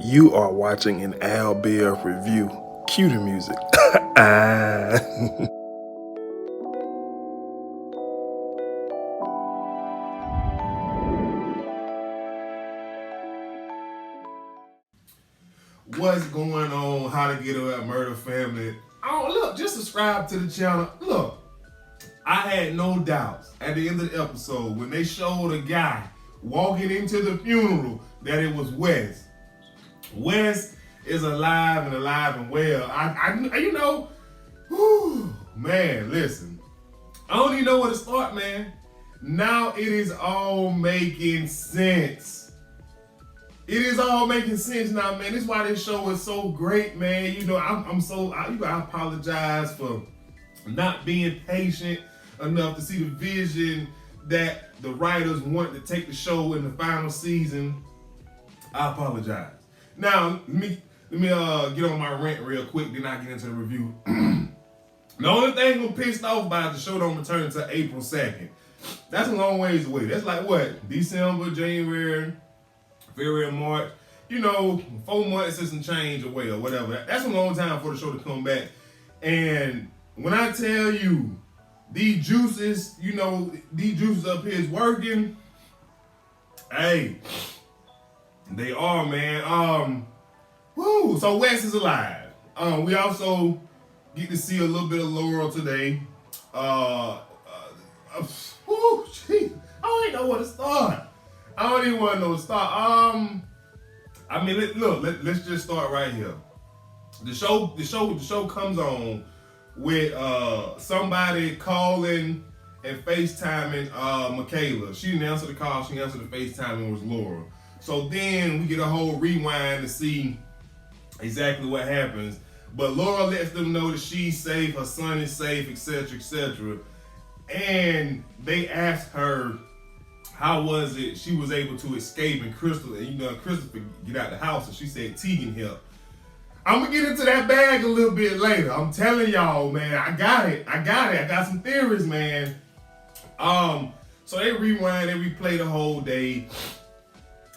You are watching an Al Bear review. Cue the music. What's going on? How to Get Away with Murder Family. Oh, look, just subscribe to the channel. Look, I had no doubts at the end of the episode when they showed a guy walking into the funeral that it was Wes. Wes is alive and well. You know, whew, man, listen. I don't even know where to start, man. Now it is all making sense. It is all making sense now, man. This is why this show is so great, man. You know, I apologize for not being patient enough to see the vision that the writers want to take the show in the final season. I apologize. Now, let me get on my rant real quick, then I get into the review. The only thing I'm pissed off about is the show don't return until April 2nd. That's a long ways away. That's like what? December, January, February, March. You know, 4 months and some change away or whatever. That's a long time for the show to come back. And when I tell you, these juices up here is working. Hey, they are, man. Woo! So Wes is alive. We also get to see a little bit of Laurel today. Woo, geez, I don't even know where to start. I don't even want to know where to start. I mean, let's just start right here. The show comes on with somebody calling and FaceTiming Michaela. She didn't answer the call. She answered the FaceTime and it was Laura. So then we get a whole rewind to see exactly what happens. But Laura lets them know that she's safe, her son is safe, etc., etc. And they ask her, how was it she was able to escape and Christopher get out the house, and she said Tegan helped. I'm gonna get into that bag a little bit later. I'm telling y'all, man, I got it. I got some theories, man. So they rewind, they replay the whole day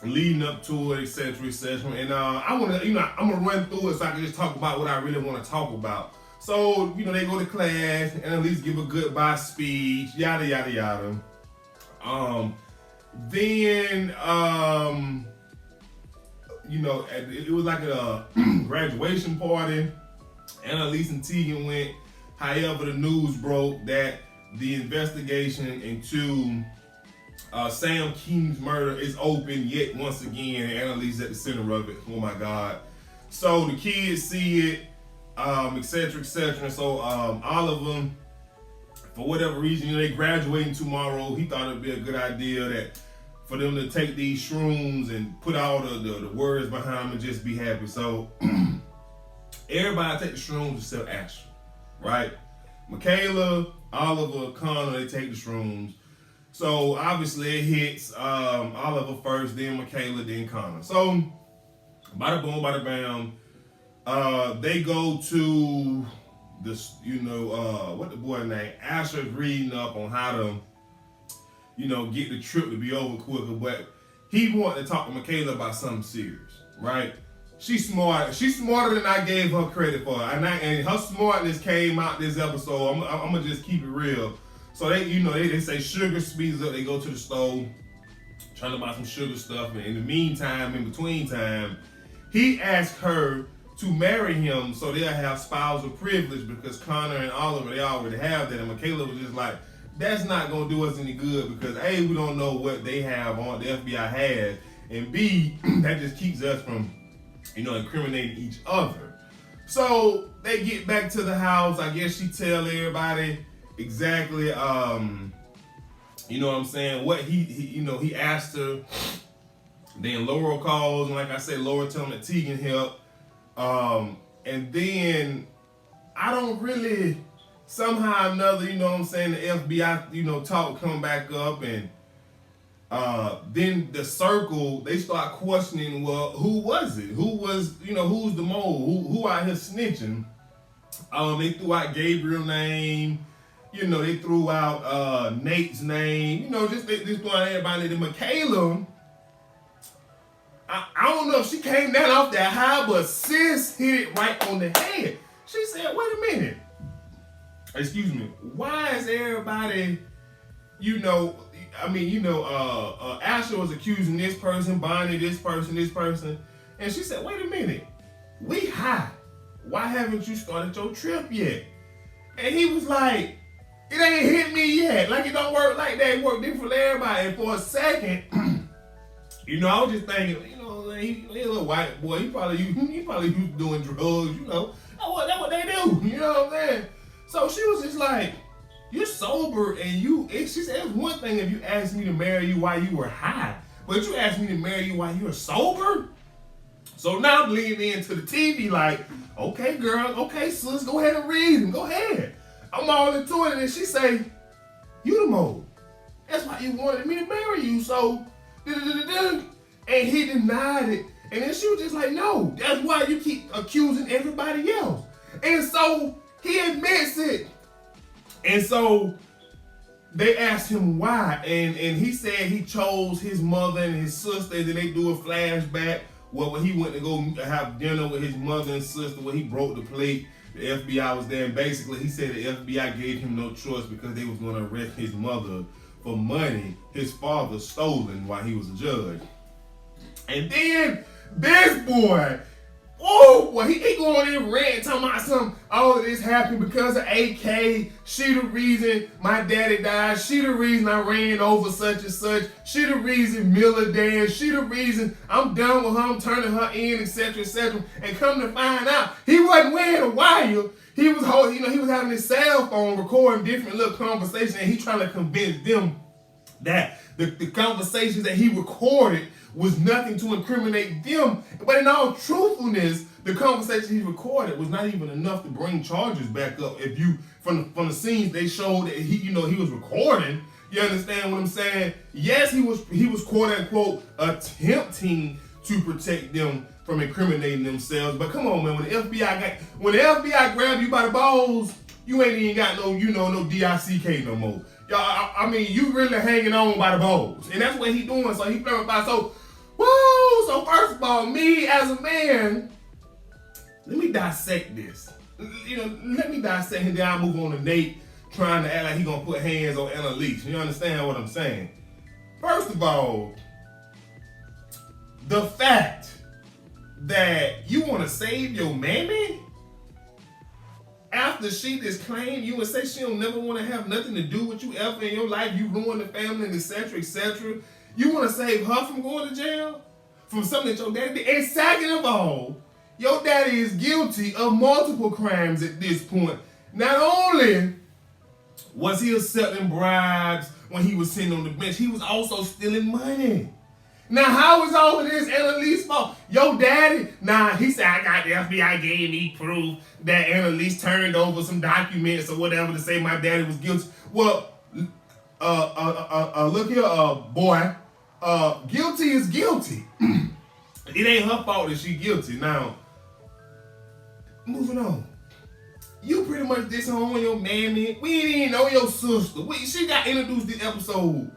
leading up to it, etc., etc. And I'm gonna run through it so I can just talk about what I really want to talk about. So, they go to class and at least give a goodbye speech, yada yada yada. Then it was like a graduation party. Annalise and Tegan went. However, the news broke that the investigation into Sam King's murder is open yet once again. Annalise at the center of it. Oh my God. So the kids see it, etc., etc. So all of them, for whatever reason, they graduating tomorrow. He thought it'd be a good idea that for them to take these shrooms and put all the words behind them and just be happy. So everybody take the shrooms except Ashley, right? Michaela, Oliver, Connor, they take the shrooms. So obviously it hits Oliver first, then Michaela, then Connor. So bada boom, bada bam. They go to this, what the boy named Asher's reading up on how to, get the trip to be over quicker, but he wanted to talk to Michaela about something serious, right? She's smart. She's smarter than I gave her credit for, and her smartness came out this episode. I'm gonna just keep it real. So they say sugar speeds up. They go to the store, trying to buy some sugar stuff, and in the meantime, in between time, he asked her to marry him so they'll have spousal privilege because Connor and Oliver, they already have that. And Michaela was just like, that's not going to do us any good because A, we don't know what they have on, the FBI has, and B, that just keeps us from, incriminating each other. So they get back to the house. I guess she tell everybody exactly, what I'm saying, what he asked her. Then Laura calls, and like I said, Laura tell him that Tegan helped. And then I don't really, somehow or another, the FBI, talk come back up, and then the circle, they start questioning, well, who was it? Who was, who's the mole? Who out here snitching? They threw out Gabriel's name, they threw out Nate's name, just throwing everybody. Then Michaela, I don't know if she came down off that high, but sis hit it right on the head. She said, wait a minute. Excuse me. Why is everybody, Asher was accusing this person, Bonnie, this person. And she said, wait a minute. We high. Why haven't you started your trip yet? And he was like, it ain't hit me yet. Like, it don't work like that. It work different for everybody. And for a second, I was just thinking, he's a little white boy. He probably used to doing drugs, That's what they do. You know what I'm saying? So she was just like, you're sober and she said, it's one thing if you asked me to marry you while you were high, but you asked me to marry you while you were sober? So now I'm leaning into the TV like, okay, girl, okay, sis, go ahead and read him. Go ahead. I'm all into it. And she say, you the mole. That's why you wanted me to marry you. So, and he denied it. And then she was just like, no, that's why you keep accusing everybody else. And so he admits it. And so they asked him why. And he said he chose his mother and his sister. And then they do a flashback when he went to go have dinner with his mother and sister, where he broke the plate. The FBI was there. And basically he said the FBI gave him no choice because they was going to arrest his mother for money his father stolen while he was a judge. And then this boy, he going in red talking about all of this happened because of AK. She the reason my daddy died. She the reason I ran over such and such. She the reason Miller died. She the reason I'm done with her. I'm turning her in, etc., etc. And come to find out, he wasn't wearing a wire. He was he was having his cell phone recording different little conversations, and he trying to convince them that the conversations that he recorded was nothing to incriminate them. But in all truthfulness, the conversation he recorded was not even enough to bring charges back up. If you, from the scenes, they showed that he was recording. You understand what I'm saying? Yes, he was quote unquote attempting to protect them from incriminating themselves. But come on, man, when the FBI grab you by the balls, you ain't even got no DICK no more. Y'all, you really hanging on by the balls. And that's what he doing. So he playing by. So first of all, me as a man, let me dissect this. Let me dissect and then I'll move on to Nate trying to act like he gonna put hands on Annalise. You understand what I'm saying? First of all, the fact that you want to save your mammy after she disclaimed you and say she don't never want to have nothing to do with you ever in your life, you ruin the family, and etc., etc. You want to save her from going to jail? From something that your daddy did? And second of all, your daddy is guilty of multiple crimes at this point. Not only was he accepting bribes when he was sitting on the bench, he was also stealing money. Now, how is all of this Annalise's fault? Your daddy, he said, I got the FBI gave me proof that Annalise turned over some documents or whatever to say my daddy was guilty. Well, look here, boy. Guilty is guilty. It ain't her fault that she guilty. Now, moving on. You pretty much disown your mammy. We ain't even know your sister. She got introduced this episode.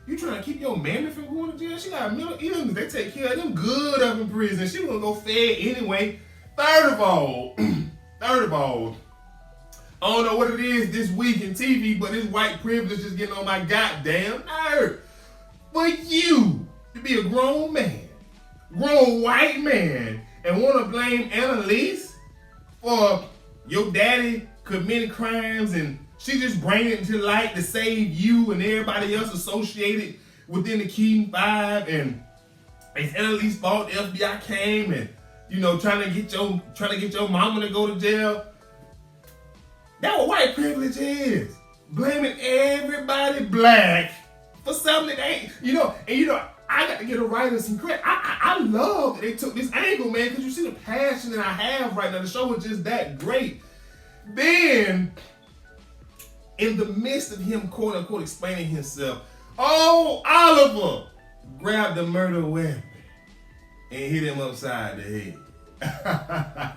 You trying to keep your mammy from going to jail? She got mental illness. They take care of them good up in prison. She gonna go fed anyway. Third of all, I don't know what it is this week in TV, but this white privilege is getting on my goddamn nerve. For you to be a grown white man, and want to blame Annalise for your daddy committing crimes, and she just bring it to light to save you and everybody else associated within the Keaton Five, and it's Annalise's fault the FBI came and trying to get your mama to go to jail. That's what white privilege is. Blaming everybody black for something that ain't, I got to get a writer some credit. I love that they took this angle, man, because you see the passion that I have right now. The show is just that great. Then, in the midst of him, quote unquote, explaining himself, Oliver grabbed the murder weapon and hit him upside the head.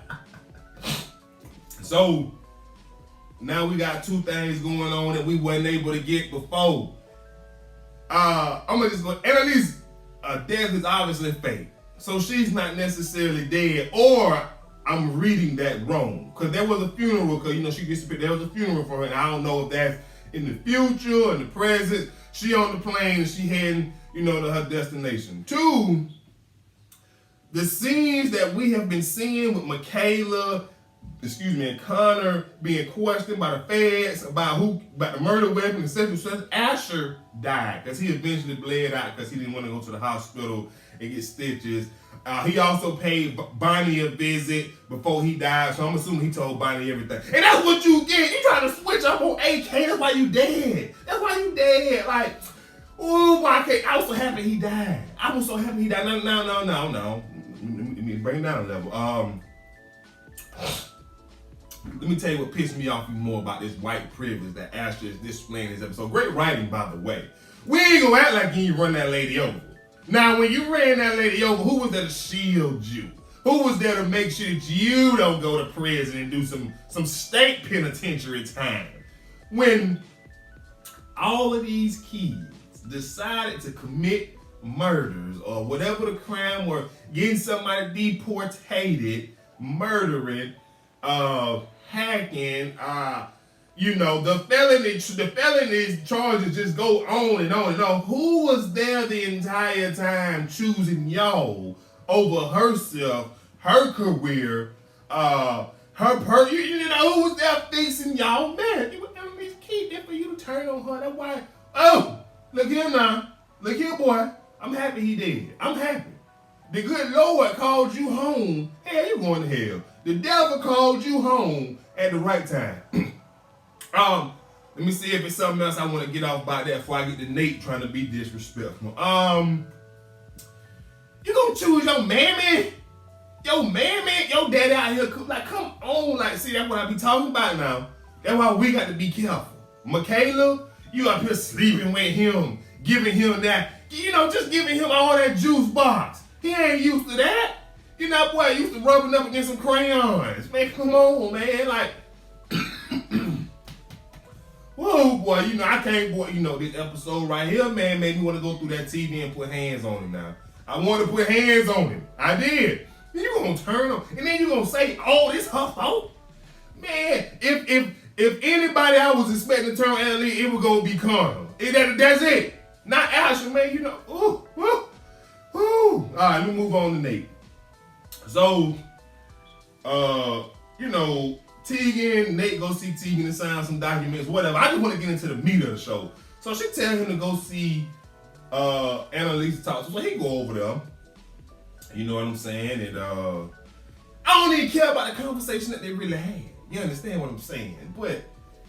So, now we got two things going on that we wasn't able to get before. I'm gonna just go, Annalise, death is obviously fake. So she's not necessarily dead, or I'm reading that wrong. Because there was a funeral, because, you know, she disappeared. There was a funeral for her, and I don't know if that's in the future or in the present. She on the plane, and she heading, you know, to her destination. 2, the scenes that we have been seeing with and Connor being questioned by the feds about the murder weapon and sexual assault. Asher died because he eventually bled out because he didn't want to go to the hospital and get stitches. He also paid Bonnie a visit before he died, so I'm assuming he told Bonnie everything. And that's what you get. You trying to switch up on AK. That's why you dead. That's why you dead. Like, oh, I was so happy he died. I was so happy he died. No. Let me bring it down a level. Let me tell you what pissed me off even more about this white privilege that Asher is displaying in this episode. Great writing, by the way. We ain't gonna act like you run that lady over. Now, when you ran that lady over, who was there to shield you? Who was there to make sure that you don't go to prison and do some state penitentiary time? When all of these kids decided to commit murders or whatever the crime or getting somebody deportated, murdering, hacking, you know, the felony charges just go on and on and on. Who was there the entire time choosing y'all over herself, her career, you know, who was there fixing y'all? Man, it was Emily's key there for you to turn on her. That's why. Oh, look here now. Look here, boy. I'm happy he did. I'm happy. The good Lord called you home. Hell, you going to hell. The devil called you home at the right time. Let me see if it's something else I want to get off about that before I get to Nate trying to be disrespectful. You gonna choose your mammy? Your daddy out here, like, come on, like, see, that's what I be talking about now. That's why we got to be careful. Michaela, you up here sleeping with him, giving him that, you know, just giving him all that juice box. He ain't used to that. You know, boy, used to rubbing up against some crayons. Man, come on, man. Like, whoa, boy, you know, I can't, boy, you know, this episode right here, man, made me want to go through that TV and put hands on him now. I want to put hands on him. I did. Then you gonna turn him, and then you gonna say, oh, this her fault? Man, if anybody I was expecting to turn on Annalise, it was gonna be Connor. That's it. Not Asher, man, you know. Ooh. All right, let me move on to Nate. So, you know, Nate go see Tegan and sign some documents, whatever. I just want to get into the meat of the show. So she tell him to go see Annalise talk. So he go over there. You know what I'm saying? And I don't even care about the conversation that they really had. You understand what I'm saying? But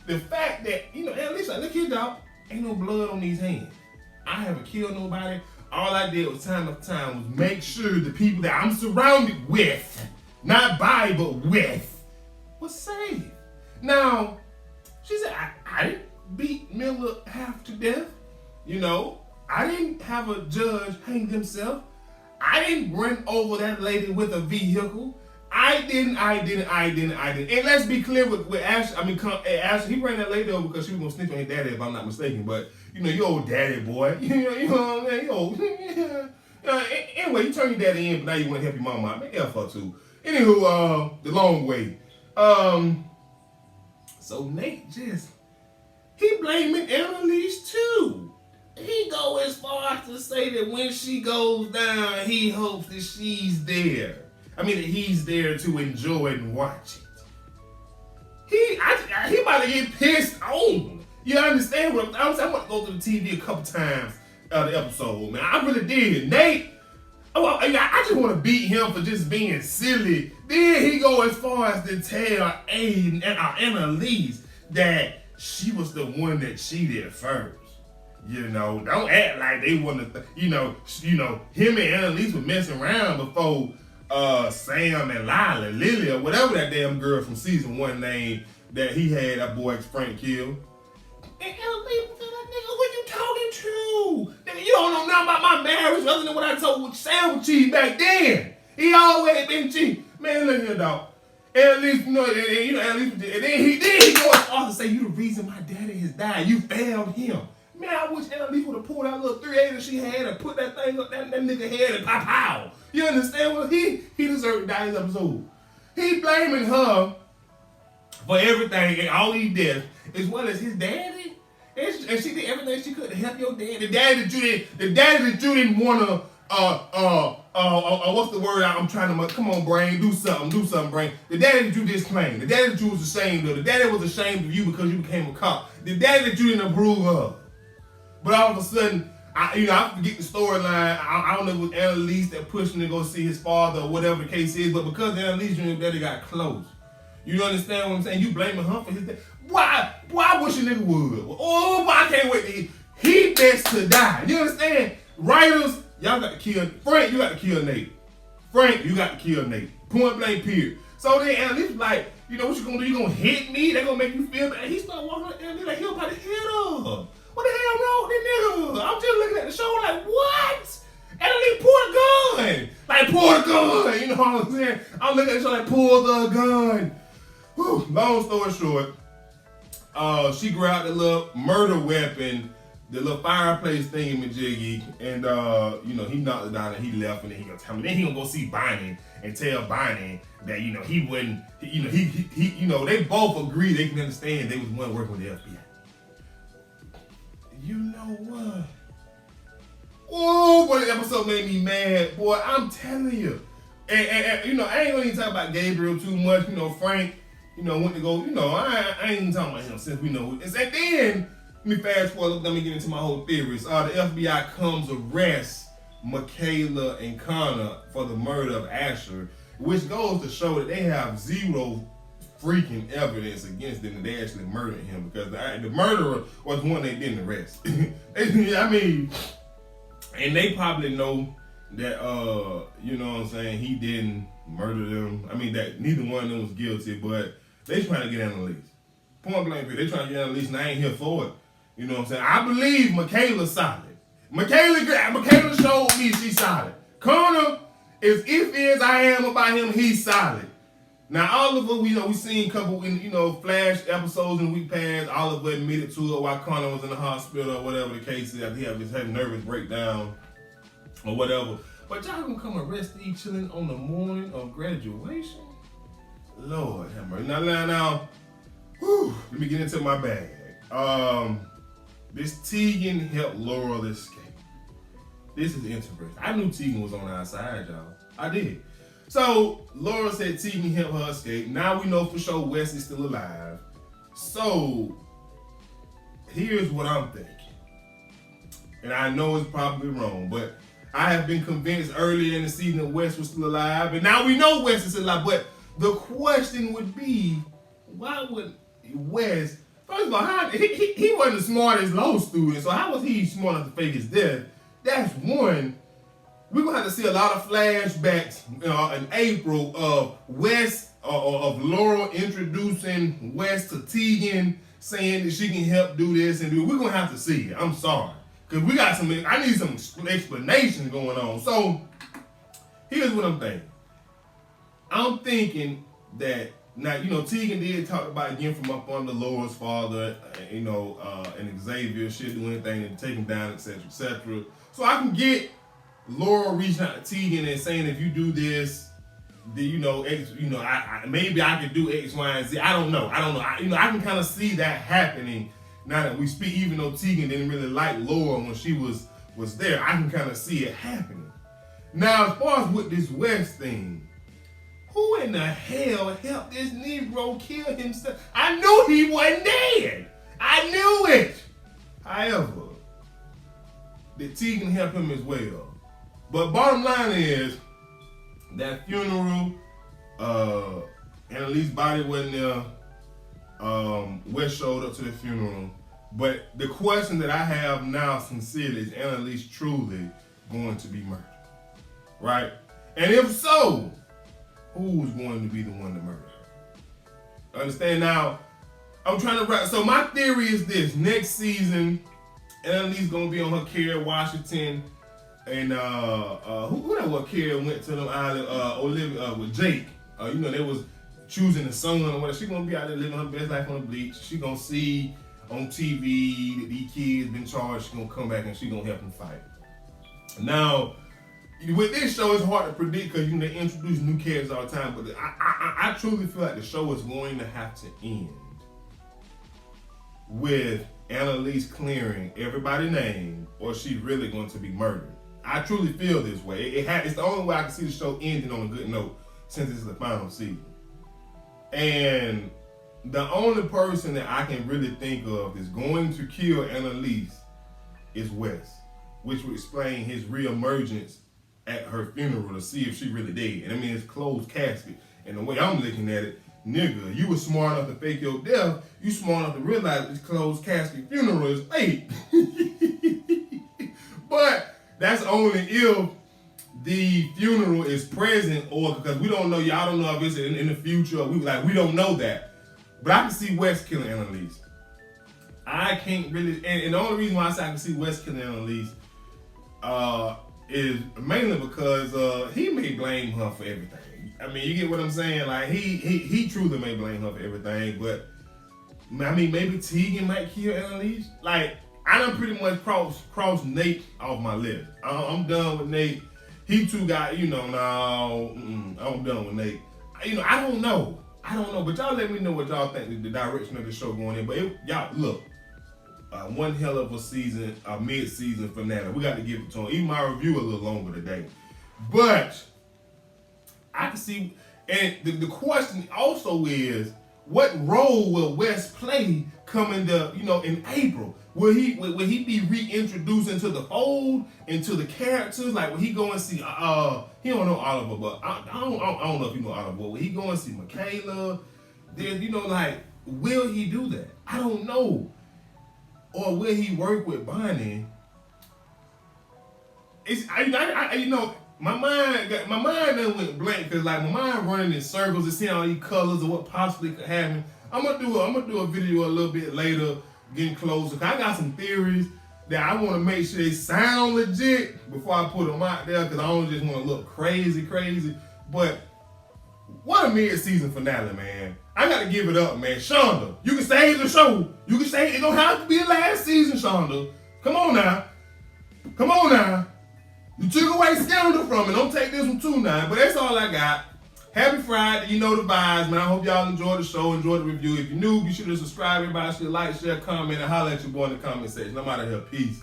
the fact that, you know, Annalise like, look here, dog, ain't no blood on these hands. I haven't killed nobody. All I did was time after time was make sure the people that I'm surrounded with, not by, but with, was safe. Now, she said, I didn't beat Miller half to death. You know, I didn't have a judge hang themselves. I didn't run over that lady with a vehicle. I didn't. And let's be clear with Ashley. I mean, Ashley, he ran that lady over because she was gonna snitch on his daddy, if I'm not mistaken. But you know, your old daddy boy. You know what I'm saying? Anyway, you turn your daddy in, but now you want to help your mom out. Man, F her too. Anywho, the long way. So Nate he blaming Annalise too. He go as far as to say that when she goes down, he hopes that she's there. I mean, that he's there to enjoy and watch it. He about to get pissed on. You understand what I'm saying? I want to go through the TV a couple times the episode, man. I really did. Nate, I just want to beat him for just being silly. Then he go as far as to tell Annalise that she was the one that cheated first. You know, don't act like they want to. You know, him and Annalise were messing around before Sam and Lily, or whatever that damn girl from season 1 name that he had that boy Frank killed. And Annalise was like, nigga, what you talking to? Nigga, you don't know nothing about my marriage other than what I told Sam was cheating back then. He always been cheating. Man, look here, dog. Annalise, Annalise, and then he go as far to say, you the reason my daddy has died. You failed him. Man, I wish Annalise would have pulled that little 380 she had and put that thing up that nigga head and pow. You understand what he deserved to die in this episode. He blaming her for everything and all he did, as well as his daddy. And she did everything she could to help your dad. The daddy that you didn't wanna what's the word I'm trying to come on, brain, do something, brain. The daddy that you disclaimed, the daddy that you was ashamed of, the daddy that was ashamed of you because you became a cop, the daddy that you didn't approve of. But all of a sudden, I forget the storyline. I don't know if it was Annalise that pushed him to go see his father or whatever the case is, but because Annalise and your daddy got close. You understand what I'm saying? You blaming her for his death. Why? I wish a nigga would. Oh, but I can't wait to he best to die. You understand? Writers, y'all got to kill Frank, you got to kill Nate. Frank, you got to kill Nate. Point blank, period. So then Annalise was like, you know what you gonna do? You gonna hit me? They gonna make you feel bad. He started walking up there and like, he about to hit her. What the hell wrong with this nigga? I'm just looking at the show like, what? Annalise, pull the gun. Like, pull the gun. You know what I'm saying? I'm looking at the show like, pull the gun. Whew. Long story short, she grabbed the little murder weapon, the little fireplace thingamajiggy, and he knocked it down and he left, and then he gonna tell me. Then he gonna go see Bonnie and tell Bonnie that he wouldn't. They both agree they can understand they was one working with the FBI. You know what? Oh, boy, the episode made me mad, boy. I'm telling you. And I ain't gonna even talk about Gabriel too much. Frank. Went to go, I ain't even talking about him since we know. And then, let me fast forward, let me get into my whole theories. The FBI comes arrest Michaela and Connor for the murder of Asher, which goes to show that they have zero freaking evidence against them that they actually murdered him, because the murderer was one they didn't arrest. I mean, and they probably know that, he didn't murder them. I mean, that neither one of them was guilty, but they trying to get Annalise. Point blank, they trying to get Annalise, and I ain't here for it. You know what I'm saying? I believe Michaela's solid. Michaela showed me she's solid. Connor, as iffy as I am about him, he's solid. Now, all of us, we seen a couple, Flash episodes in the week past. All of us admitted to it while Connor was in the hospital or whatever the case is. He had a nervous breakdown or whatever. But y'all gonna come arrest these children on the morning of graduation? Lord have mercy. Now, let me get into my bag. This Tegan helped Laurel escape. This is interesting. I knew Tegan was on our side, y'all. I did. So, Laurel said Tegan helped her escape. Now we know for sure Wes is still alive. So, here's what I'm thinking. And I know it's probably wrong, but I have been convinced earlier in the season that Wes was still alive, and now we know Wes is still alive. But the question would be, why would Wes? First of all, he wasn't the smartest law student, so how was he smart enough to fake his death? That's one. We're gonna have to see a lot of flashbacks in April of Wes of Laurel introducing Wes to Tegan, saying that she can help do this and do it. We're gonna have to see it. I'm sorry. Because I need some explanation going on. So, here's what I'm thinking. I'm thinking that, now, Tegan did talk about getting from up under Laura's father, and Xavier, she'll do anything to take him down, etc., etc. So I can get Laura reaching out to Tegan and saying, if you do this, then, maybe I could do X, Y, and Z. I don't know. I can kind of see that happening. Now that we speak, even though Tegan didn't really like Laura when she was there, I can kind of see it happening. Now, as far as with this West thing, who in the hell helped this Negro kill himself? I knew he wasn't dead. I knew it. However, did Tegan help him as well? But bottom line is, that funeral, Annalise's body wasn't there. Wes showed up to the funeral. But the question that I have now, sincerely, is Annalise truly going to be murdered? Right? And if so, who is going to be the one to murder her? Understand now? I'm trying to wrap. So my theory is this: next season, Annalise gonna be on her Kerry Washington, and who that was Kerry went to them island, Olivia with Jake. They was choosing the sun or whatever. She gonna be out there living her best life on the beach. She gonna see on TV that these kids been charged. She's gonna come back and she's gonna help them fight. Now, with this show, it's hard to predict because they introduce new characters all the time. But I truly feel like the show is going to have to end with Annalise clearing everybody's name, or she's really going to be murdered. I truly feel this way. It's the only way I can see the show ending on a good note since it's the final season. And the only person that I can really think of that's going to kill Annalise is Wes, which would explain his reemergence at her funeral to see if she really dead. And I mean, it's closed casket. And the way I'm looking at it, nigga, you were smart enough to fake your death. You smart enough to realize this closed casket funeral is fake. But that's only if the funeral is present, or because we don't know, y'all don't know if it's in the future. We don't know that. But I can see Wes killing Annalise. I can't really, and the only reason why I say I can see Wes killing Annalise is mainly because he may blame her for everything. I mean, you get what I'm saying? Like, he truly may blame her for everything, but I mean, maybe Tegan might kill Annalise. Like, I done pretty much crossed Nate off my list. I'm done with Nate. He too got, I'm done with Nate. I don't know. But y'all let me know what y'all think the direction of the show going in. But y'all, look, one hell of a season, a mid-season finale. We got to give it to him. Even my review a little longer today. But I can see, and the question also is, what role will Wes play coming to, in April? Will he be reintroduced into the fold, into the characters? Like, will he go and see, he don't know Oliver, but I don't know if you know Oliver, but will he go and see Michaela? Then, will he do that? I don't know. Or will he work with Bonnie? My mind done went blank because my mind running in circles and seeing all these colors and what possibly could happen. I'm gonna do a video a little bit later, getting closer. Cause I got some theories that I want to make sure they sound legit before I put them out there. Cause I don't just want to look crazy. But what a mid-season finale, man! I gotta give it up, man. Shonda, you can save the show. You can say it don't have to be the last season, Shonda. Come on now. You took away Scandal from it. Don't take this one too now. But that's all I got. Happy Friday. You know the vibes, man. I hope y'all enjoyed the show, enjoyed the review. If you're new, be sure to subscribe. Everybody should like, share, comment, and holler at your boy in the comment section. I'm out of here. Peace.